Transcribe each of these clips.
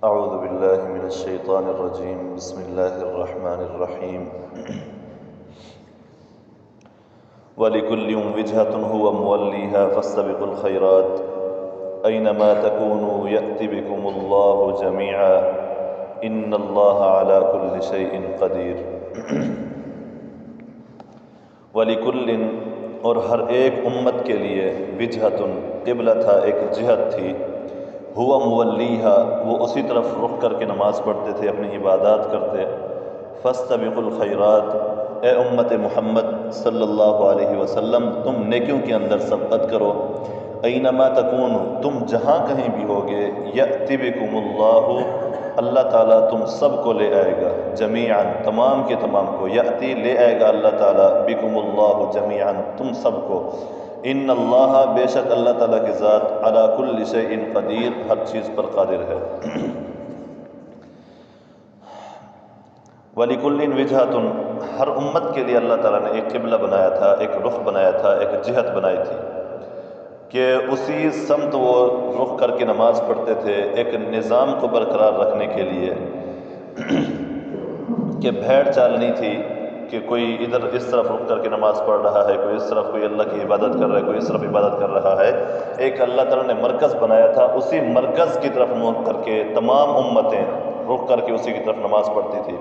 أعوذ بالله من الشيطان الرجيم بسم الله الرحمن الرحيم ولكل وجهة هو موليها فاستبقوا الخيرات أينما تكونوا يأت بكم الله جميعا إن الله على كل شيء قدير وَلِكُلٍّ اور ہر ایک امت کے لیے وجہتن قبلہ تھا، ایک جہت تھی، ہوا مولیہا وہ اسی طرف رخ کر کے نماز پڑھتے تھے، اپنی عبادات کرتے۔ فاستبقوا الخیرات اے امت محمد صلی اللہ علیہ وسلم تم نیکیوں کے اندر سبقت کرو، اینما تکونوا تم جہاں کہیں بھی ہوگے، یأتی بکم اللہ اللہ تعالیٰ تم سب کو لے آئے گا، جمیعاً تمام کے تمام کو، یأتی لے آئے گا اللہ تعالیٰ، بکم اللہ جمیعاً تم سب کو، ان اللہ بے شک اللہ تعالیٰ کی ذات علی کل شیء قدیر ہر چیز پر قادر ہے۔ وَلِكُلٍّ وِجْهَةٌ ہر امت کے لیے اللہ تعالیٰ نے ایک قبلہ بنایا تھا، ایک رخ بنایا تھا، ایک جہت بنائی تھی کہ اسی سمت وہ رخ کر کے نماز پڑھتے تھے، ایک نظام کو برقرار رکھنے کے لیے کہ بھیڑ چال نہیں تھی کہ کوئی ادھر اس طرف رخ کر کے نماز پڑھ رہا ہے، کوئی اس طرف، کوئی اللہ کی عبادت کر رہا ہے، کوئی اس طرف عبادت کر رہا ہے۔ ایک اللہ تعالیٰ نے مرکز بنایا تھا، اسی مرکز کی طرف منہ کر کے تمام امتیں رخ کر کے اسی کی طرف نماز پڑھتی تھی۔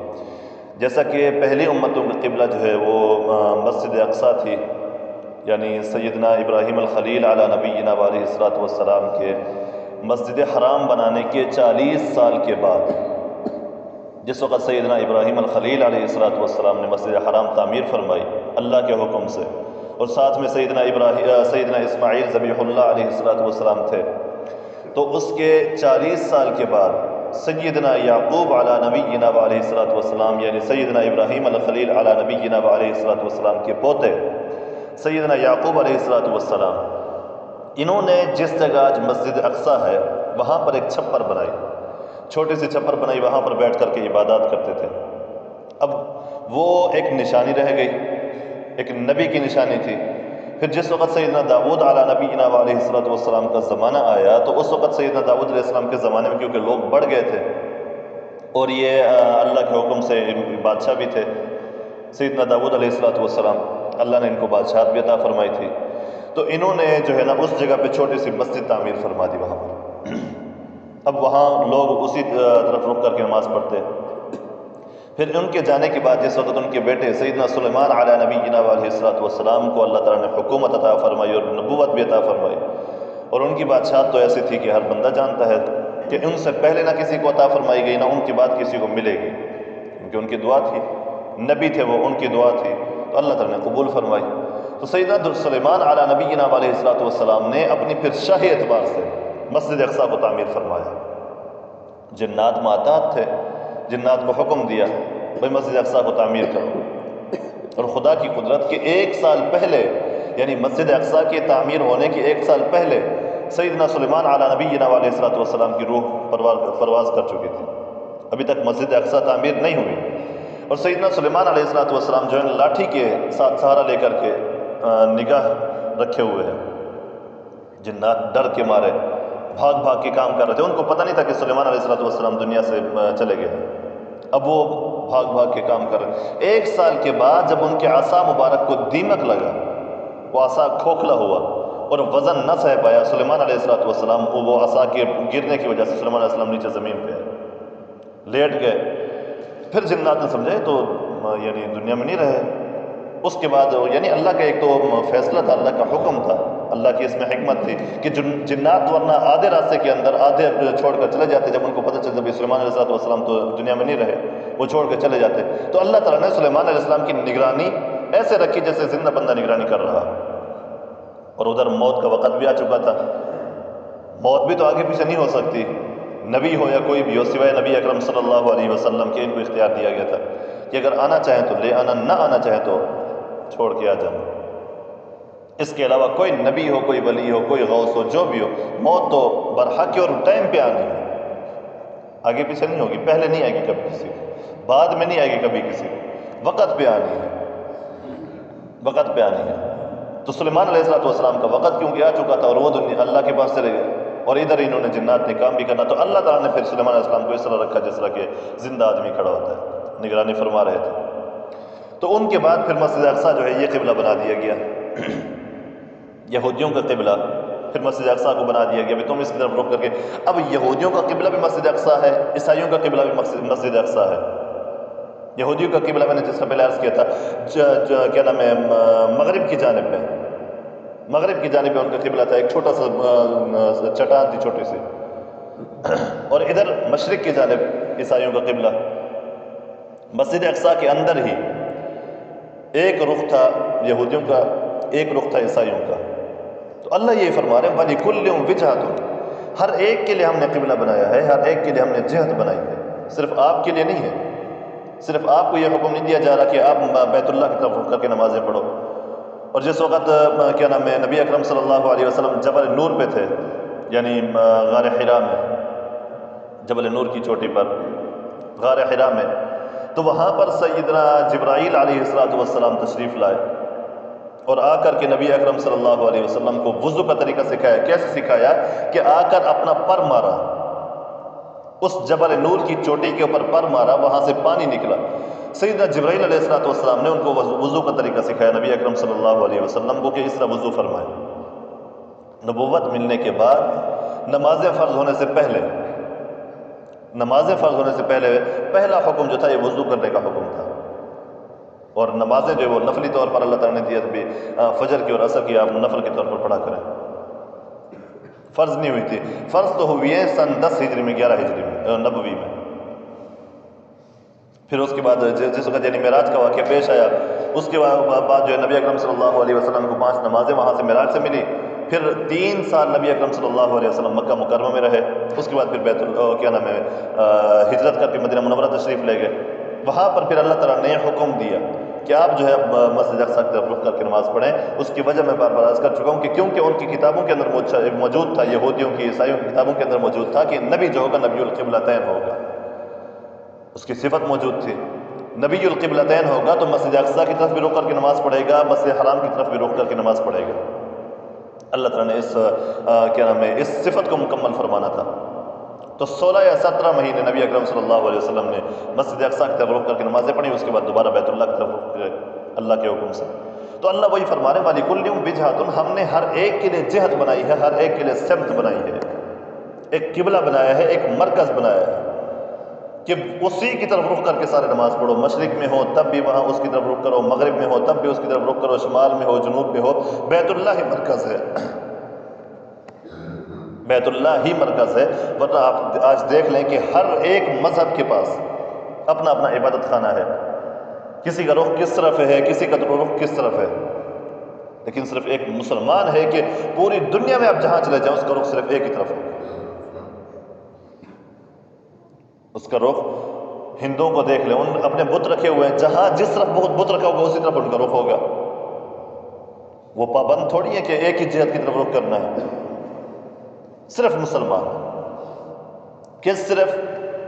جیسا کہ پہلی امتوں کا قبلہ جو ہے وہ مسجد اقصیٰ تھی، یعنی سیدنا ابراہیم الخلیل علی نبینا علیہ الصلوۃ والسلام کے مسجد حرام بنانے کے 40 سال کے بعد، جس وقت سیدنا ابراہیم الخلیل علیہ الصلوۃ والسلام نے مسجد حرام تعمیر فرمائی اللہ کے حکم سے، اور ساتھ میں سیدنا اسماعیل ذبیح اللہ علیہ الصلوۃ والسلام تھے، تو اس کے 40 سال کے بعد سیدنا یعقوب علی نبینا علیہ الصلوۃ والسلام یعنی سیدنا ابراہیم الخلیل علی نبینا علیہ الصلوۃ والسلام کے پوتے سیدنا یعقوب علیہ الصلوۃ والسلام، انہوں نے جس جگہ آج مسجد اقصیٰ ہے وہاں پر ایک چھپر بنائی، چھوٹی سی چھپر بنائی، وہاں پر بیٹھ کر کے عبادات کرتے تھے۔ اب وہ ایک نشانی رہ گئی، ایک نبی کی نشانی تھی۔ پھر جس وقت سیدنا داؤد علی نبینا علیہ الصلوۃ والسلام کا زمانہ آیا تو اس وقت سیدنا داؤد علیہ السلام کے زمانے میں کیونکہ لوگ بڑھ گئے تھے اور یہ اللہ کے حکم سے بادشاہ بھی تھے، سیدنا داؤد علیہ الصلوۃ والسلام اللہ نے ان کو بادشاہت بھی عطا فرمائی تھی، تو انہوں نے جو ہے نا اس جگہ پہ چھوٹی سی مسجد تعمیر فرما دی وہاں پر۔ اب وہاں لوگ اسی طرف رخ کر کے نماز پڑھتے۔ پھر ان کے جانے کے بعد جس وقت ان کے بیٹے سیدنا سلیمان علی نبینا علیہ الصلوۃ والسلام کو اللہ تعالیٰ نے حکومت عطا فرمائی اور نبوت بھی عطا فرمائی، اور ان کی بادشاہت تو ایسی تھی کہ ہر بندہ جانتا ہے کہ ان سے پہلے نہ کسی کو عطا فرمائی گئی، نہ ان کے بعد کسی کو ملے گی، کیونکہ ان کی دعا تھی، نبی تھے وہ، ان کی دعا تھی تو اللہ تعالیٰ نے قبول فرمائی۔ تو سیدنا سلیمان علی نبینا علیہ الصلوۃ والسلام نے اپنی پھر شاہی اعتبار سے مسجد اقصیٰ کو تعمیر فرمایا۔ جنات معتاد تھے، جنات کو حکم دیا بھائی مسجد اقصیٰ کو تعمیر کرو، اور خدا کی قدرت کے 1 سال پہلے یعنی مسجد اقصیٰ کے تعمیر ہونے کے 1 سال پہلے سیدنا سلیمان علی نبینا علیہ الصلوۃ والسلام کی روح پرواز کر چکی تھی، ابھی تک مسجد اقصیٰ تعمیر نہیں ہوئی، اور سیدنا سلیمان علیہ الصلوۃ والسلام جو ہے لاٹھی کے ساتھ سہارا لے کر کے نگاہ رکھے ہوئے ہیں، جنات ڈر کے مارے بھاگ بھاگ کے کام کر رہے تھے، ان کو پتہ نہیں تھا کہ سلیمان علیہ الصلوۃ والسلام دنیا سے چلے گئے ہیں، اب وہ بھاگ بھاگ کے کام کر رہے۔ 1 سال کے بعد جب ان کے عصا مبارک کو دیمک لگا، وہ عصا کھوکھلا ہوا اور وزن نہ سہ پایا، سلیمان علیہ الصلوۃ والسلام وہ عصا کے گرنے کی وجہ سے سلیمان علیہ السلام نیچے زمین پہ لیٹ گئے۔ پھر جنات نے سمجھے تو یعنی دنیا میں نہیں رہے۔ اس کے بعد یعنی اللہ کا ایک تو فیصلہ تھا، اللہ کا حکم تھا، اللہ کی اس میں حکمت تھی کہ جنات ورنہ آدھے راستے کے اندر آدھے چھوڑ کر چلے جاتے، جب ان کو پتہ چلتا کہ سلیمان علیہ السلام تو دنیا میں نہیں رہے، وہ چھوڑ کر چلے جاتے، تو اللہ تعالیٰ نے سلیمان علیہ السلام کی نگرانی ایسے رکھی جیسے زندہ بندہ نگرانی کر رہا، اور ادھر موت کا وقت بھی آ چکا تھا، موت بھی تو آگے پیچھے نہیں ہو سکتی، نبی ہو یا کوئی بھی ہو سوائے نبی اکرم صلی اللہ علیہ وسلم کے ان کو اختیار دیا گیا تھا کہ اگر آنا چاہیں تو لے آنا، نہ آنا چاہیں تو چھوڑ کے آ جانا۔ اس کے علاوہ کوئی نبی ہو، کوئی ولی ہو، کوئی غوث ہو، جو بھی ہو، موت تو برحق اور ٹائم پہ آنی ہے، آگے پیچھے نہیں ہوگی، پہلے نہیں آئے گی کبھی کسی کو، بعد میں نہیں آئے گی کبھی کسی کو، وقت پہ آنی ہے، وقت پہ آنی ہے۔ تو سلیمان علیہ السلام کا وقت کیونکہ آ چکا تھا اور وہ دنیا اللہ کے پاس چلے گئے، اور ادھر انہوں نے جنات نے کام بھی کرنا. تو اللہ تعالیٰ نے پھر سلیمان علیہ السلام کو اس طرح رکھا جس طرح کہ زندہ آدمی کھڑا ہوتا ہے, نگرانی فرما رہے تھے. تو ان کے بعد پھر مسجد اقصیٰ جو ہے یہ قبلہ بنا دیا گیا, یہودیوں کا قبلہ. پھر مسجد اقصیٰ کو بنا دیا گیا کہ تم اس کی طرف رخ کر کے. اب یہودیوں کا قبلہ بھی مسجد اقصیٰ ہے, عیسائیوں کا قبلہ بھی مسجد اقصیٰ ہے. یہودیوں کا قبلہ میں نے جس کا پہلے عرض کیا تھا کیا نام ہے, مغرب کی جانب میں, مغرب کی جانب میں ان کا قبلہ تھا, ایک چھوٹا سا چٹان تھی چھوٹی سی. اور ادھر مشرق کی جانب عیسائیوں کا قبلہ. مسجد اقصیٰ کے اندر ہی ایک رخ تھا یہودیوں کا, ایک رخ تھا عیسائیوں کا. تو اللہ یہ فرما رہے ہیں وَلِكُلٍّ وِجْهَةٌ, ہر ایک کے لیے ہم نے قبلہ بنایا ہے, ہر ایک کے لیے ہم نے جہت بنائی ہے. صرف آپ کے لیے نہیں ہے, صرف آپ کو یہ حکم نہیں دیا جا رہا کہ آپ بیت اللہ کی طرف رخ کر کے نمازیں پڑھو. اور جس وقت کیا نام ہے نبی اکرم صلی اللہ علیہ وسلم جبل نور پہ تھے, یعنی غار حرا میں, جبل نور کی چوٹی پر غار حرا میں, تو وہاں پر سیدنا جبرائیل علیہ السلام تشریف لائے اور آ کر کے نبی اکرم صلی اللہ علیہ وسلم کو وضو کا طریقہ سکھایا. کیسے سکھایا کہ آ کر اپنا پر مارا, اس جبل نور کی چوٹی کے اوپر پر مارا, وہاں سے پانی نکلا. سیدنا جبرائیل علیہ السلام نے ان کو وضو کا طریقہ سکھایا نبی اکرم صلی اللہ علیہ وسلم کو کہ اس طرح وضو فرمائے. نبوت ملنے کے بعد نمازیں فرض ہونے سے پہلے, نمازیں فرض ہونے سے پہلے پہلا حکم جو تھا یہ وضو کرنے کا حکم تھا. اور نمازیں جو وہ نفلی طور پر اللہ تعالیٰ نے دیا بھی, فجر کی اور عصر کی آپ نفل کے طور پر پڑھا کریں, فرض نہیں ہوئی تھی. فرض تو ہوئی ہے سن 10 ہجری میں, 11 ہجری میں, نبوی میں. پھر اس کے بعد جس وقت یعنی معراج کا واقعہ پیش آیا, اس کے بعد جو ہے نبی اکرم صلی اللہ علیہ وسلم کو 5 نمازیں وہاں سے معراج سے ملی. پھر 3 سال نبی اکرم صلی اللہ علیہ وسلم مکہ مکرمہ میں رہے. اس کے بعد پھر کیا نام ہے ہجرت کر کے مدینہ منورہ تشریف لے گئے. وہاں پر پھر اللہ تعالیٰ نے حکم دیا کہ آپ جو ہے مسجد اقصیٰ کی طرف رخ کر کے نماز پڑھیں. اس کی وجہ میں بار بار عرض کر چکا ہوں کہ کیونکہ ان کی کتابوں کے اندر موجود تھا, یہودیوں کی عیسائیوں کی کتابوں کے اندر موجود تھا کہ نبی جو ہوگا نبی القبلتین ہوگا, اس کی صفت موجود تھی. نبی القبلتین ہوگا تو مسجد اقصیٰ کی طرف بھی رخ کر کے نماز پڑھے گا, مسجد حرام کی طرف بھی رخ کر کے نماز پڑھے گا. اللہ تعالیٰ نے اس کیا نام ہے اس صفت کو مکمل فرمانا تھا. تو 16 یا 17 مہینے نبی اکرم صلی اللہ علیہ وسلم نے مسجد اقصیٰ کی طرف رخ کر کے نمازیں پڑھی. اس کے بعد دوبارہ بیت اللہ کی طرف رخ کرے اللہ کے حکم سے. تو اللہ وہی فرما رہے ہیں وَلِكُلٍّ وِجْهَةٌ, ہم نے ہر ایک کے لیے جہت بنائی ہے, ہر ایک کے لیے سمت بنائی ہے, ایک قبلہ بنایا ہے, ایک مرکز بنایا ہے کہ اسی کی طرف رخ کر کے سارے نماز پڑھو. مشرق میں ہو تب بھی وہاں اس کی طرف رخ کرو, مغرب میں ہو تب بھی اس کی طرف رخ کرو, شمال میں ہو جنوب میں ہو, بیت اللہ ہی مرکز ہے, بیت اللہ ہی مرکز ہے. ورنہ آپ آج دیکھ لیں کہ ہر ایک مذہب کے پاس اپنا اپنا عبادت خانہ ہے, کسی کا رخ کس طرف ہے, کسی کا رخ کس طرف ہے. لیکن صرف ایک مسلمان ہے کہ پوری دنیا میں آپ جہاں چلے جائیں اس کا رخ صرف ایک ہی طرف ہے. اس کا رخ ہندوؤں کو دیکھ لیں, ان اپنے بت رکھے ہوئے ہیں, جہاں جس طرف بت رکھا ہوگا اسی طرف ان کا رخ ہوگا. وہ پابند تھوڑی ہے کہ ایک ہی جہت کی طرف رخ کرنا ہے. صرف مسلمان کہ صرف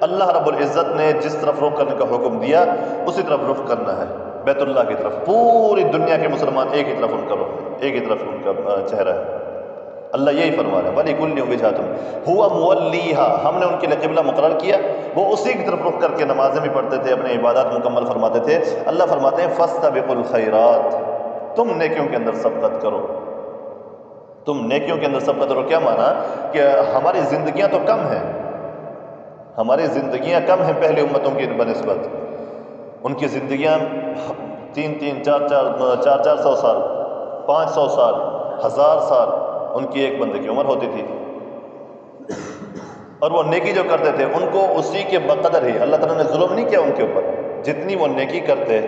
اللہ رب العزت نے جس طرف رخ کرنے کا حکم دیا اسی طرف رخ کرنا ہے, بیت اللہ کی طرف. پوری دنیا کے مسلمان ایک ہی طرف ان کا رخ ہے, ایک ہی طرف ان کا چہرہ ہے. اللہ یہی فرما رہا ہے وَلِكُلٍّ وِجْهَةٌ هُوَ مُوَلِّيهَا, ہم نے ان کے لیے قبلہ مقرر کیا, وہ اسی کی طرف رخ کر کے نمازیں بھی پڑھتے تھے, اپنے عبادات مکمل فرماتے تھے. اللہ فرماتے ہیں فَاسْتَبِقُوا الْخَيْرَاتِ, تم نیکیوں کے اندر سبقت کرو, تم نیکیوں کے اندر سبقت کرو. کیا مانا کہ ہماری زندگیاں تو کم ہیں, ہماری زندگیاں کم ہیں پہلی امتوں کی بنسبت. ان کی زندگیاں 300 400 سال, 500 سال, 1000 سال ان کی ایک بندے کی عمر ہوتی تھی. اور وہ نیکی جو کرتے تھے ان کو اسی کے بقدر ہی اللہ تعالیٰ نے ظلم نہیں کیا ان کے اوپر. جتنی وہ نیکی کرتے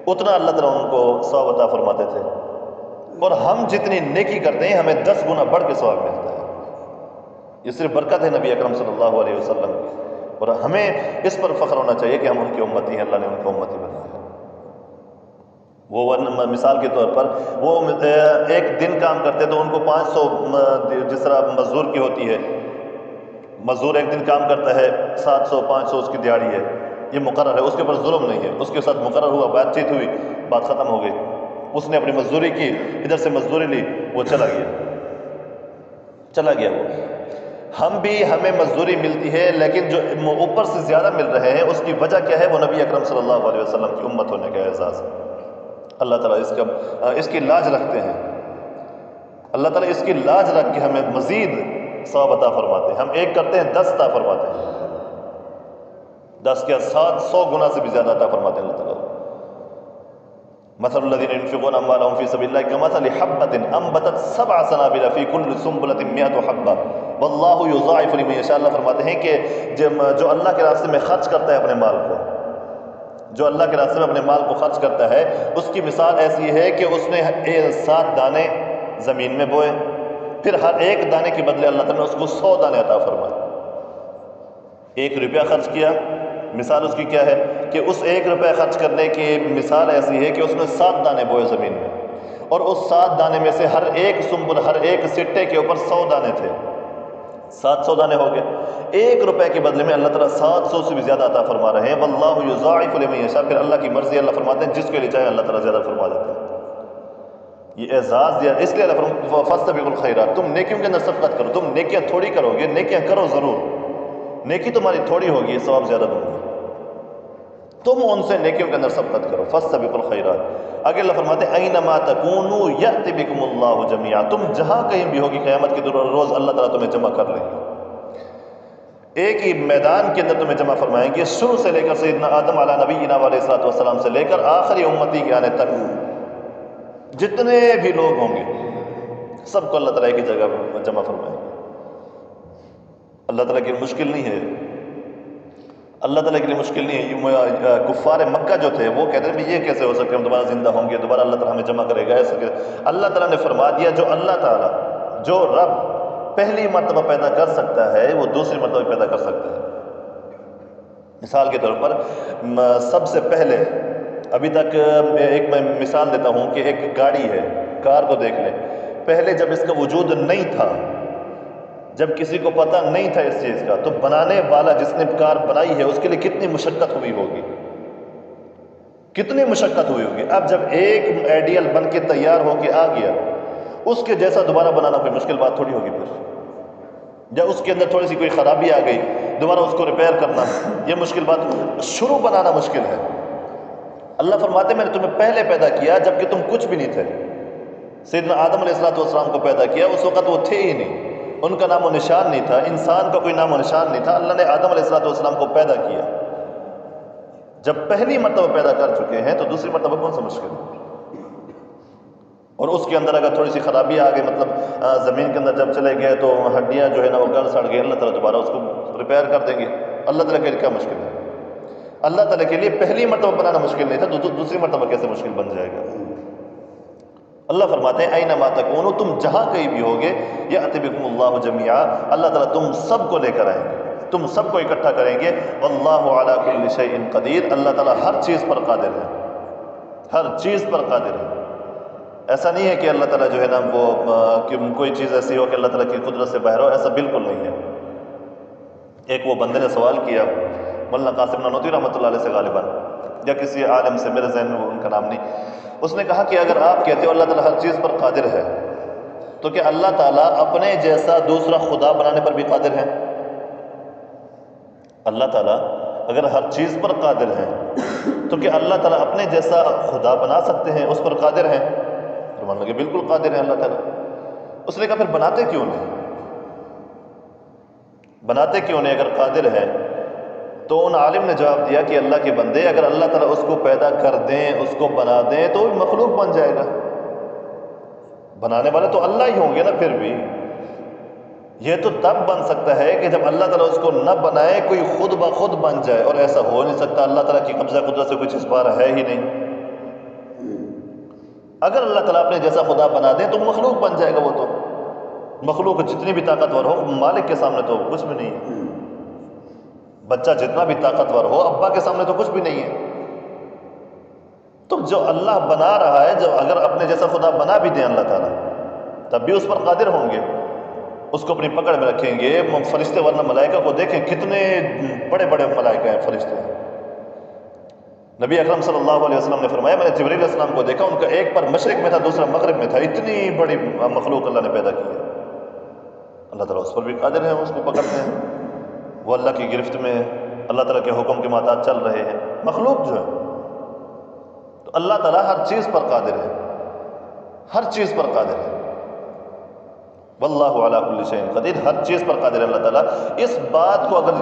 اتنا اللہ تعالیٰ ان کو ثواب عطا فرماتے تھے. اور ہم جتنی نیکی کرتے ہیں ہمیں 10 گنا بڑھ کے ثواب ملتا ہے. یہ صرف برکت ہے نبی اکرم صلی اللہ علیہ وسلم کی, اور ہمیں اس پر فخر ہونا چاہیے کہ ہم ان کی امتی ہیں, اللہ نے ان کو امتی بنایا ہے. وہ مثال کے طور پر وہ ایک دن کام کرتے تو ان کو 500 جس طرح مزدور کی ہوتی ہے, مزدور ایک دن کام کرتا ہے 700 500 اس کی دیہاڑی ہے, یہ مقرر ہے, اس کے اوپر ظلم نہیں ہے. اس کے ساتھ مقرر ہوا, بات چیت ہوئی, بات ختم ہو گئی, اس نے اپنی مزدوری کی, ادھر سے مزدوری لی, وہ چلا گیا. چلا گیا وہ. ہم بھی ہمیں مزدوری ملتی ہے لیکن جو اوپر سے زیادہ مل رہے ہیں اس کی وجہ کیا ہے؟ وہ نبی اکرم صلی اللہ علیہ وسلم کی امت ہونے کا اعزاز ہے. اللہ تعالیٰ اس کی لاج رکھتے ہیں. اللہ تعالیٰ اس کی لاج رکھ کے ہمیں مزید ثواب عطا فرماتے ہیں. ہم ایک کرتے ہیں 10 عطا فرماتے ہیں. 10 کیا 700 گنا سے بھی زیادہ عطا فرماتے ہیں اللہ تعالیٰ. مثل الذين ينفقون اموالهم في سبيل الله كمثل حبة انبتت 7 سنابل في كل سنبلة 100 حبة والله يضاعف لمن يشاء. اللہ فرماتے ہیں کہ جو اللہ کے راستے میں خرچ کرتا ہے اپنے مال کو، جو اللہ کے راستے میں اپنے مال کو خرچ کرتا ہے، اس کی مثال ایسی ہے کہ اس نے 7 دانے زمین میں بوئے، پھر ہر ایک دانے کے بدلے اللہ تعالیٰ نے اس کو 100 دانے عطا فرمائے. 1 روپیہ خرچ کیا، مثال اس کی کیا ہے کہ اس 1 روپے خرچ کرنے کی مثال ایسی ہے کہ اس نے 7 دانے بوئے زمین میں، اور اس 7 دانے میں سے ہر ایک سنبل، ہر ایک سٹے کے اوپر 100 دانے تھے. 700 دانے ہو گئے. 1 روپے کے بدلے میں اللہ تعالیٰ 700 سے بھی زیادہ عطا فرما رہے ہیں. واللہ یضاعف لمن یشاء. پھر اللہ کی مرضی، اللہ فرماتے ہیں جس کے لیے چاہے اللہ تعالیٰ زیادہ فرما دیتے ہیں. یہ اعزاز دیا اس لیے اللہ فرماتے فاستبقوا الخیرات. تم نیکیوں کے اندر سبقت کرو. تم نیکیاں تھوڑی کرو گے، نیکیاں کرو ضرور. نیکی تمہاری تھوڑی ہوگی، ثواب زیادہ دوں گے. تم ان سے نیکیوں کے اندر سبقت کرو. فاستبقوا الخیرات. آگے اللہ فرماتے ہیں اینما تکونوا یأتی بکم اللہ جمیعا. تم جہاں کہیں بھی ہوگی قیامت کے روز اللہ تعالیٰ تمہیں جمع کر لیں گے. ایک ہی میدان کے اندر تمہیں جمع فرمائیں گے، شروع سے لے کر سیدنا آدم علیہ نبینا علیہ الصلوۃ والسلام سے لے کر آخری امتی کے آنے تک جتنے بھی لوگ ہوں گے سب کو اللہ تعالیٰ کی جگہ جمع فرمائیں گے. اللہ تعالیٰ کی مشکل نہیں ہے. اللہ تعالیٰ کے لیے مشکل نہیں ہے. کفار مکہ جو تھے وہ کہتے ہیں یہ کیسے ہو سکتے ہم دوبارہ زندہ ہوں گے، دوبارہ اللہ تعالیٰ ہمیں جمع کرے گا ایسا. اللہ تعالیٰ نے فرما دیا جو اللہ تعالیٰ، جو رب پہلی مرتبہ پیدا کر سکتا ہے وہ دوسری مرتبہ پیدا کر سکتا ہے. مثال کے طور پر سب سے پہلے ابھی تک ایک میں مثال دیتا ہوں کہ ایک گاڑی ہے، کار کو دیکھ لیں. پہلے جب اس کا وجود نہیں تھا، جب کسی کو پتہ نہیں تھا اس چیز کا، تو بنانے والا جس نے کار بنائی ہے اس کے لیے کتنی مشقت ہوئی ہوگی، کتنی مشقت ہوئی ہوگی. اب جب ایک آئیڈیل بن کے تیار ہو کے آ گیا، اس کے جیسا دوبارہ بنانا کوئی مشکل بات تھوڑی ہوگی. پھر جب اس کے اندر تھوڑی سی کوئی خرابی آ گئی، دوبارہ اس کو ریپیئر کرنا یہ مشکل بات. شروع بنانا مشکل ہے. اللہ فرماتے میں نے تمہیں پہلے پیدا کیا جب کہ تم کچھ بھی نہیں تھے. سیدنا آدم علیہ السلام کو پیدا کیا، اس وقت وہ تھے ہی نہیں، ان کا نام و نشان نہیں تھا، انسان کا کوئی نام و نشان نہیں تھا. اللہ نے آدم علیہ السلام کو پیدا کیا. جب پہلی مرتبہ پیدا کر چکے ہیں تو دوسری مرتبہ کون سا مشکل ہے؟ اور اس کے اندر اگر تھوڑی سی خرابی آ گئی، مطلب زمین کے اندر جب چلے گئے تو ہڈیاں جو ہے نا وہ گل سڑ گئی، اللہ تعالیٰ دوبارہ اس کو ریپیئر کر دیں گے. اللہ تعالیٰ کے لیے کیا مشکل ہے؟ اللہ تعالیٰ کے لیے پہلی مرتبہ بنانا مشکل نہیں تھا، دوسری مرتبہ کیسے مشکل بن جائے گا؟ اللہ فرماتے ہیں اینما تکونوا، تم جہاں کہیں بھی ہوگے، یأتی بکم اللہ جمیعا، اللہ تعالیٰ تم سب کو لے کر آئیں گے، تم سب کو اکٹھا کریں گے. واللہ علی کل شیء قدیر. اللہ تعالیٰ ہر چیز پر قادر ہے، ہر چیز پر قادر ہے. ایسا نہیں ہے کہ اللہ تعالیٰ جو ہے نا وہ کہ کوئی چیز ایسی ہو کہ اللہ تعالیٰ کی قدرت سے باہر ہو، ایسا بالکل نہیں ہے. ایک وہ بندے نے سوال کیا مولانا قاسم نانوتوی رحمۃ اللہ علیہ سے غالباً، یا کسی عالم سے، میرے ذہن میں ان کا نام نہیں. اس نے کہا کہ اگر آپ کہتے ہو اللہ تعالیٰ ہر چیز پر قادر ہے تو کیا اللہ تعالیٰ اپنے جیسا دوسرا خدا بنانے پر بھی قادر ہے؟ اللہ تعالیٰ اگر ہر چیز پر قادر ہے تو کیا اللہ تعالیٰ اپنے جیسا خدا بنا سکتے ہیں، اس پر قادر ہیں؟ فرمان لگے بالکل قادر ہیں اللہ تعالیٰ. اس نے کہا پھر بناتے کیوں نہیں؟ بناتے کیوں نہیں اگر قادر ہے؟ تو ان عالم نے جواب دیا کہ اللہ کے بندے، اگر اللہ تعالیٰ اس کو پیدا کر دیں، اس کو بنا دیں تو مخلوق بن جائے گا. بنانے والے تو اللہ ہی ہوں گے نا. پھر بھی یہ تو تب بن سکتا ہے کہ جب اللہ تعالیٰ اس کو نہ بنائے، کوئی خود بخود بن جائے، اور ایسا ہو نہیں سکتا. اللہ تعالیٰ کی قبضہ قدرت سے کوئی چیز باہر ہے ہی نہیں. اگر اللہ تعالیٰ اپنے جیسا خدا بنا دیں تو مخلوق بن جائے گا. وہ تو مخلوق جتنی بھی طاقتور ہو، مالک کے سامنے تو کچھ بھی نہیں ہے. بچہ جتنا بھی طاقتور ہو، ابا کے سامنے تو کچھ بھی نہیں ہے. تو جو اللہ بنا رہا ہے، جو اگر اپنے جیسا خدا بنا بھی دیں اللہ تعالیٰ، تب بھی اس پر قادر ہوں گے. اس کو اپنی پکڑ میں رکھیں گے. فرشتے ورنہ ملائکہ کو دیکھیں، کتنے بڑے بڑے ملائکہ ہیں، فرشتے ہیں. نبی اکرم صلی اللہ علیہ وسلم نے فرمایا میں نے جبرائیل علیہ السلام کو دیکھا، ان کا ایک پر مشرق میں تھا، دوسرا مغرب میں تھا. اتنی بڑی مخلوق اللہ نے پیدا کی ہے. اللہ تعالیٰ اس پر بھی قادر ہیں، اس کو پکڑتے ہیں، وہ اللہ کی گرفت میں ہے، اللہ تعالیٰ کے حکم کے محتاج چل رہے ہیں، مخلوق جو ہے، تو اللہ تعالیٰ ہر چیز پر قادر ہے، ہر چیز پر قادر ہے، واللہ علی کل شیء قدیر، ہر چیز پر قادر ہے اللہ تعالیٰ۔ اس بات کو اگر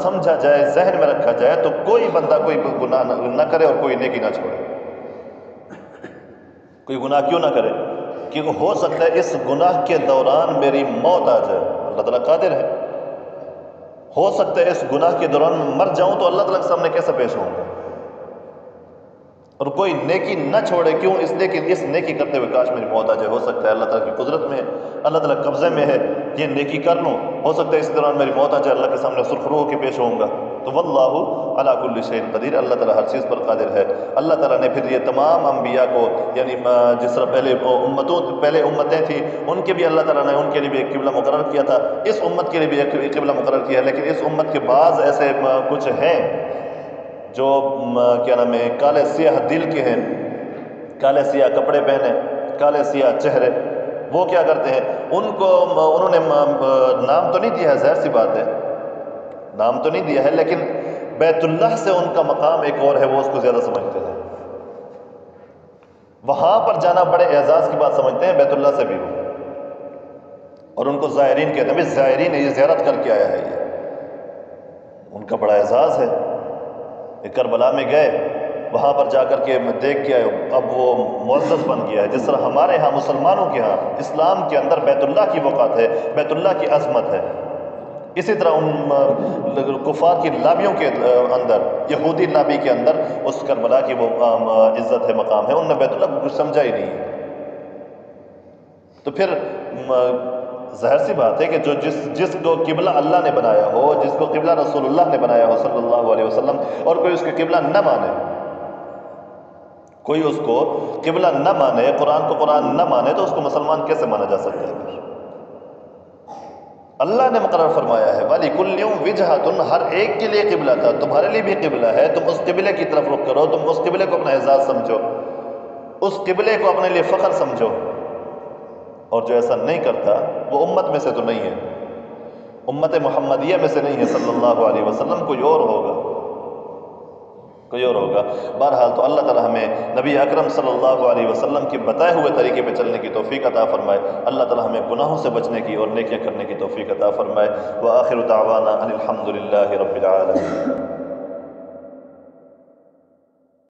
سمجھا جائے، ذہن میں رکھا جائے، تو کوئی بندہ کوئی گناہ نہ کرے اور کوئی نیکی نہ چھوڑے۔ کوئی گناہ کیوں نہ کرے؟ کیونکہ ہو سکتا ہے اس گناہ کے دوران میری موت آ جائے، اللہ تعالیٰ قادر ہے۔ ہو سکتا ہے اس گناہ کے دوران میں مر جاؤں تو اللہ تعالیٰ کے سامنے کیسے پیش ہوں گا؟ اور کوئی نیکی نہ چھوڑے، کیوں؟ اس لیے کہ اس نیکی کرتے ہوئے کاش میری موت آ جائے۔ ہو سکتا ہے اللہ تعالیٰ کی قدرت میں ہے، اللہ تعالیٰ قبضے میں ہے، یہ نیکی کر لوں، ہو سکتا ہے اس دوران میری موت آ جائے، اللہ کے سامنے سرخرو ہو کے پیش ہوں گا۔ تو واللہ علی کل شیء قدیر، اللہ تعالیٰ ہر چیز پر قادر ہے۔ اللہ تعالیٰ نے پھر یہ تمام انبیاء کو، یعنی جس طرح پہلے امتیں تھیں، ان کے بھی اللہ تعالیٰ نے ان کے لیے بھی ایک قبلہ مقرر کیا تھا، اس امت کے لیے بھی ایک قبلہ مقرر کیا ہے، لیکن اس امت کے بعض ایسے کچھ ہیں جو کیا نام ہے، کالے سیاہ دل کے ہیں، کالے سیاہ کپڑے پہنے، کالے سیاہ چہرے، وہ کیا کرتے ہیں، ان کو انہوں نے نام تو نہیں دیا ہے، ظاہر سی بات ہے نام تو نہیں دیا ہے، لیکن بیت اللہ سے ان کا مقام ایک اور ہے، وہ اس کو زیادہ سمجھتے ہیں، وہاں پر جانا بڑے اعزاز کی بات سمجھتے ہیں، بیت اللہ سے بھی وہ، اور ان کو زائرین کہتے ہیں، بھائی زائرین یہ زیارت کر کے آیا ہے، یہ ان کا بڑا اعزاز ہے۔ کربلا میں گئے، وہاں پر جا کر کے دیکھ کے آئے، اب وہ معزز بن گیا ہے، جس طرح ہمارے ہاں مسلمانوں کے ہاں اسلام کے اندر بیت اللہ کی وقعت ہے، بیت اللہ کی عظمت ہے، اسی طرح ان کفار کی لابیوں کے اندر، یہودی لابی کے اندر اس کربلا کی وہ عزت ہے، مقام ہے، انہوں نے بیت اللہ کو کچھ سمجھا ہی نہیں ہے۔ تو پھر ظاہر سی بات ہے کہ جو جس کو قبلہ اللہ نے بنایا ہو، جس کو قبلہ رسول اللہ نے بنایا ہو صلی اللہ علیہ وسلم، اور کوئی اس کے قبلہ نہ مانے، کوئی اس کو قبلہ نہ مانے، قرآن کو قرآن نہ مانے، تو اس کو مسلمان کیسے مانا جا سکتا ہے؟ پھر اللہ نے مقرر فرمایا ہے وَلِكُلٍّ وِجْهَةٌ، ہر ایک کے لیے قبلہ تھا، تمہارے لیے بھی قبلہ ہے، تم اس قبلے کی طرف رخ کرو، تم اس قبلے کو اپنا اعزاز سمجھو، اس قبلے کو اپنے لیے فخر سمجھو، اور جو ایسا نہیں کرتا وہ امت میں سے تو نہیں ہے، امت محمدیہ میں سے نہیں ہے صلی اللہ علیہ وسلم، کوئی اور ہوگا، کوئی اور ہوگا۔ بہرحال تو اللہ تعالیٰ ہمیں نبی اکرم صلی اللہ علیہ وسلم کے بتائے ہوئے طریقے پہ چلنے کی توفیق عطا فرمائے، اللہ تعالیٰ ہمیں گناہوں سے بچنے کی اور نیکیاں کرنے کی توفیق عطا فرمائے۔ وآخر دعوانا ان الحمد للہ رب العالمین۔